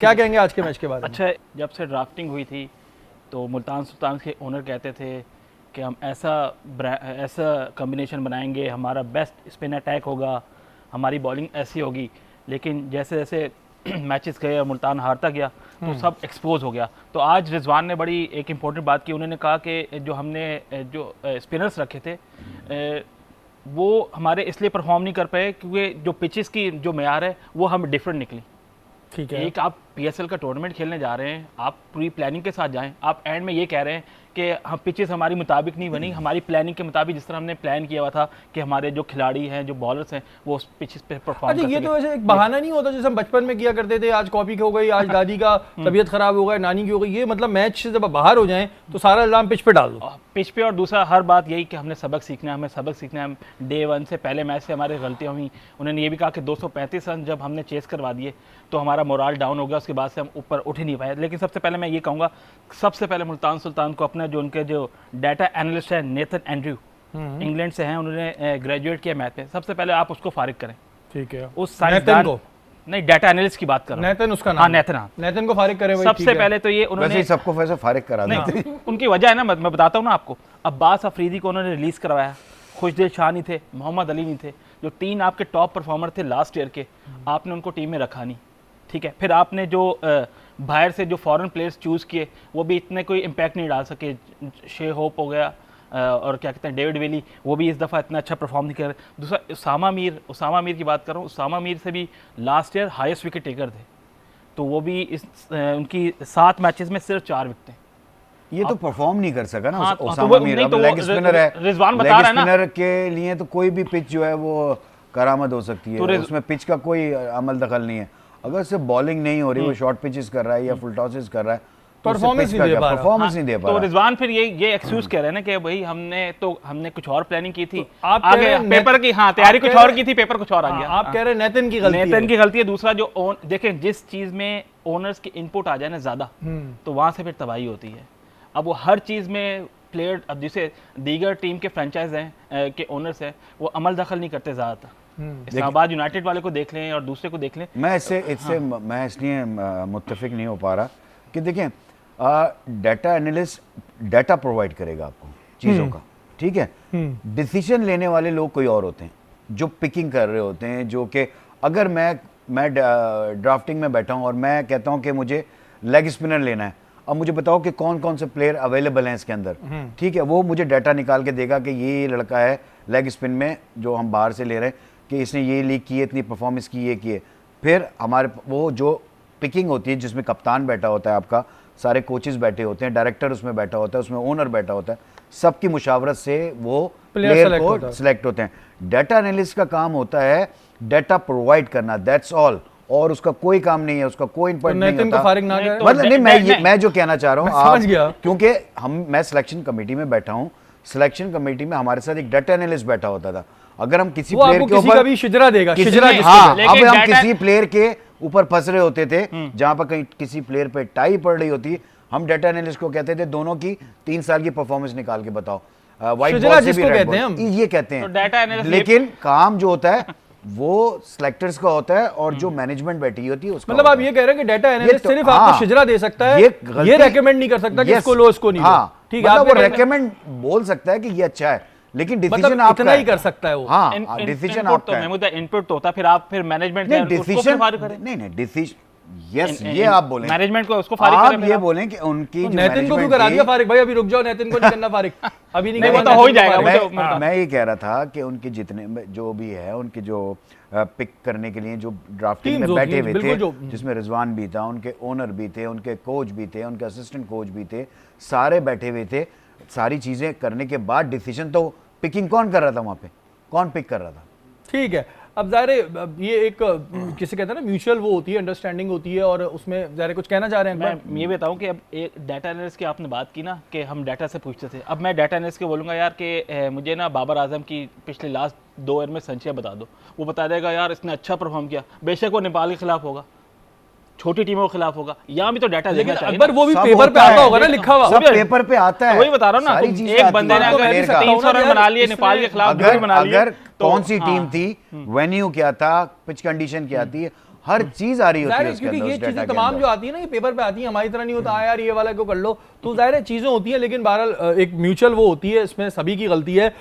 क्या कहेंगे आज के मैच के बारे में? अच्छा, जब से ड्राफ्टिंग हुई थी तो मुल्तान सुल्तान के ओनर कहते थे कि हम ऐसा कॉम्बिनेशन बनाएंगे, हमारा बेस्ट स्पिन अटैक होगा, हमारी बॉलिंग ऐसी होगी। लेकिन जैसे जैसे मैचेस गए और मुल्तान हारता गया तो सब एक्सपोज हो गया। तो आज रिजवान ने बड़ी एक इम्पोर्टेंट बात की। उन्होंने कहा कि जो हमने जो स्पिनर्स रखे थे वो हमारे इसलिए परफॉर्म नहीं कर पाए क्योंकि जो पिचेस की जो मेयार है वो हम डिफरेंट निकली। ठीक है, एक आप पीएसएल का टूर्नामेंट खेलने जा रहे हैं, आप पूरी प्लानिंग के साथ जाएं, आप एंड में ये कह रहे हैं कि हम पिचेस हमारी मुताबिक नहीं बनी, हमारी प्लानिंग के मुताबिक जिस तरह हमने प्लान किया हुआ था कि हमारे जो खिलाड़ी हैं, जो बॉलर्स हैं, वो उस पिचेस पे परफॉर्म अच्छा कर ये सकें। तो वैसे एक बहाना नहीं होता जैसे हम बचपन में किया करते थे, आज कॉपी हो गई, आज दादी का तबीयत खराब हो गई, नानी की हो गई, ये मतलब मैच से जब बाहर हो जाएं तो सारा इल्जाम पिच पे डाल दो। पिच पे। और दूसरा हर बात यही कि हमने सबक सीखना है, हमें सबक सीखना है। हम डे वन से पहले मैच से हमारी गलतियाँ हुई। उन्होंने ये भी कहा कि 235 रन जब हमने चेस करवा दिए तो हमारा मोराल डाउन हो गया, उसके बाद से हम ऊपर उठ ही नहीं पाए। लेकिन सबसे पहले मैं ये कहूँगा, सबसे पहले मुल्तान सुल्तान को अपना जो उनके जो डाटा एनालिस्ट है नेथन एंड्रयू, इंग्लैंड से हैं, उन्होंने ग्रेजुएट किया मैथ में, सबसे पहले आप उसको फारिग करें। ठीक है, उस नेथन साइंसदान को नहीं, डाटा एनालिस्ट की बात कर रहा हूं। नेथन उसका नाम, हाँ नेथन, हाँ नेथन को फारिग करे। सबसे पहले तो ये वैसे उन्होंने ही सबको वैसे फारिग करा देते। नहीं, उनकी वजह है ना, मैं बताता हूँ ना आपको। अब्बास अफरीदी को उन्होंने रिलीज करवाया, खुशदिल शाह नहीं थे, मोहम्मद अली नहीं थे, जो 3 आपके टॉप परफॉर्मर थे लास्ट ईयर के, आपने उनको टीम में रखा नहीं। ठीक है, फिर आपने जो बाहर से जो फॉरेन प्लेयर्स चूज़ किए वो भी इतने कोई इम्पैक्ट नहीं डाल सके। शे होप हो गया और क्या कहते हैं डेविड वेली, वो भी इस दफ़ा इतना अच्छा परफॉर्म नहीं कर रहे। दूसरा उसामा मीर की बात कर रहा हूँ। उसामा मीर से भी last year highest wicket taker थे, तो वो भी उनकी 7 मैचेस में सिर्फ 4 विकेटें। ये तो परफॉर्म नहीं कर सका ना। हाँ, तो उसामा वो- मीर नहीं, अब तो वो लेग स्पिनर है, रिजवान बता लेग रहा है ना। स्पिनर के लिए तो कोई भी पिच जो है वो करामत हो सकती है, तो उसमें पिच का कोई अमल दखल नहीं है। अगर सिर्फ बॉलिंग नहीं हो रही, वो शॉर्ट पिचेस कर रहा है या फुल टॉसेस कर रहा है, परफॉर्मेंस नहीं दे पा रहा। परफॉर्मेंस नहीं दे पा तो रहा। रिजवान फिर ये एक्सक्यूज कह रहे हैं ना कि भाई हमने कुछ और प्लानिंग की थी, आप कह आगे रहे हैं पेपर की तैयारी कुछ और की थी, पेपर कुछ और आ गया। आप कह रहे हैं नेतन की गलती नेतन है। की गलती है। दूसरा जो देखें, जिस चीज में ओनर्स की इनपुट आ जाए ना ज्यादा, तो वहां से फिर तबाही होती है। अब वो हर चीज में प्लेयर, अब जिसे दीगर टीम के फ्रेंचाइज हैं के ओनर्स हैं, वो अमल दखल नहीं करते ज्यादातर। इस्लामाबाद यूनाइटेड वाले को देख लें और दूसरे को देख लें। मैं इससे मैं इसलिए मुत्तफिक नहीं हो पा रहा कि देखें, डाटा एनालिस्ट डाटा प्रोवाइड करेगा आपको चीज़ों का, ठीक है। डिसीजन लेने वाले लोग कोई और होते हैं जो पिकिंग कर रहे होते हैं, जो कि अगर मैं ड्राफ्टिंग में बैठा हूँ और मैं कहता हूँ कि मुझे लेग स्पिनर लेना है, अब मुझे बताओ कि कौन कौन से प्लेयर अवेलेबल हैं इसके अंदर, ठीक है। वो मुझे डाटा निकाल के देगा कि ये लड़का है लेग स्पिन में जो हम बाहर से ले रहे हैं कि इसने ये लीग की है, इतनी परफॉर्मेंस की, ये की है। फिर हमारे वो जो पिकिंग होती है जिसमें कप्तान बैठा होता है, आपका सारे कोचेस बैठे होते हैं, डायरेक्टर उसमें बैठा होता है, उसमें ओनर बैठा होता है, सबकी मुशावरत से वो प्लेयर को सिलेक्ट होते हैं। डाटा एनालिस्ट का काम होता है डाटा प्रोवाइड करना, दैट्स ऑल, और उसका कोई काम नहीं है, उसका कोई इम्पोर्ट नहीं होता। मतलब नहीं, मैं जो कहना चाह रहा हूँ आप, क्योंकि मैं सिलेक्शन कमेटी में बैठा हूँ, सिलेक्शन कमेटी में हमारे साथ एक डाटा एनालिस्ट बैठा होता था। अगर हम किसी प्लेयर के ऊपर शिजरा देगा, हाँ, अब हम किसी प्लेयर के ऊपर फंस रहे होते थे, जहां पर कहीं किसी प्लेयर पे टाई पड़ रही होती, हम डाटा एनालिस्ट को कहते थे दोनों की 3 साल की परफॉर्मेंस निकाल के बताओ, व्हाइट बॉल से भी रेड बॉल, ये कहते हैं। लेकिन काम जो होता है वो सिलेक्टर्स का होता है और जो मैनेजमेंट बैठी होती है उसका। मतलब आप ये कह रहे हैं कि डाटा एनालिस्ट सिर्फ आपको शिजरा दे सकता है, ये रेकमेंड नहीं कर सकता कि इसको लो, इसको नहीं लो। ठीक है, वो रेकमेंड बोल सकता है कि ये अच्छा है, लेकिन डिसीजन आप इतना ही कर सकता है वो। हाँ, डिसीजन आपका है। महमूद इनपुट तो होता है, फिर आप फिर मैनेजमेंट नहीं, डिसीजन नहीं डिसीजन, यस, ये आप बोलें मैनेजमेंट को उसको फारिग करें। आप ये बोलें कि उनकी जो नेतन को क्यों करा दिया फारिग? भाई अभी रुक जाओ, नेतन को नहीं करना फारिग, अभी नहीं करना, हो ही जाएगा। मैं ये कह रहा था कि उनके जितने जो भी है, उनके जो पिक करने के लिए जो ड्राफ्टिंग में बैठे हुए थे, जिसमें रिजवान भी था, उनके ओनर भी थे, उनके कोच भी थे, उनके असिस्टेंट कोच भी थे, सारे बैठे हुए थे। सारी चीजें करने के बाद डिसीजन तो पिकिंग कौन कर रहा था? वहां पे कौन पिक कर रहा था? ठीक है, अब ज़ाहिर है ये एक किसे कहते हैं ना, म्यूचुअल वो होती है, अंडरस्टैंडिंग होती है, और उसमें ज़ाहिर कुछ कहना चाह रहे हैं। मैं ये बताऊं कि अब एक डाटा एनालिस्ट की आपने बात की ना कि हम डाटा से पूछते थे, अब मैं डाटा एनालिस्ट को बोलूँगा यार कि मुझे ना बाबर आजम की पिछले लास्ट 2 ओवर में संचय बता दो, वो बता देगा यार इसने अच्छा परफॉर्म किया, बेशक वो नेपाल के खिलाफ होगा, छोटी टीमों के खिलाफ होगा, यहाँ भी तो डाटा देखना चाहिए। अकबर वो भी पेपर पे आता होगा ना, लिखा हुआ सब पेपर पे आता है। वही बता रहा हूँ ना, एक बंदे ने अगर 300 रन बना लिए नेपाल के खिलाफ, अगर कौन सी टीम थी, वेन्यू क्या था, पिच कंडीशन क्या थी, हर चीज आ रही होती जाहिर है है उसके क्योंकि अंदर, ये उस data चीजें के तमाम अंदर। जो आती है ना, ये पेपर पे आती है, हमारी तरह नहीं होता यार ये वाला को कर लो, तो जाहिर है चीजें होती है, लेकिन बहरहाल एक म्यूचुअल वो होती है, इसमें सभी की गलती है।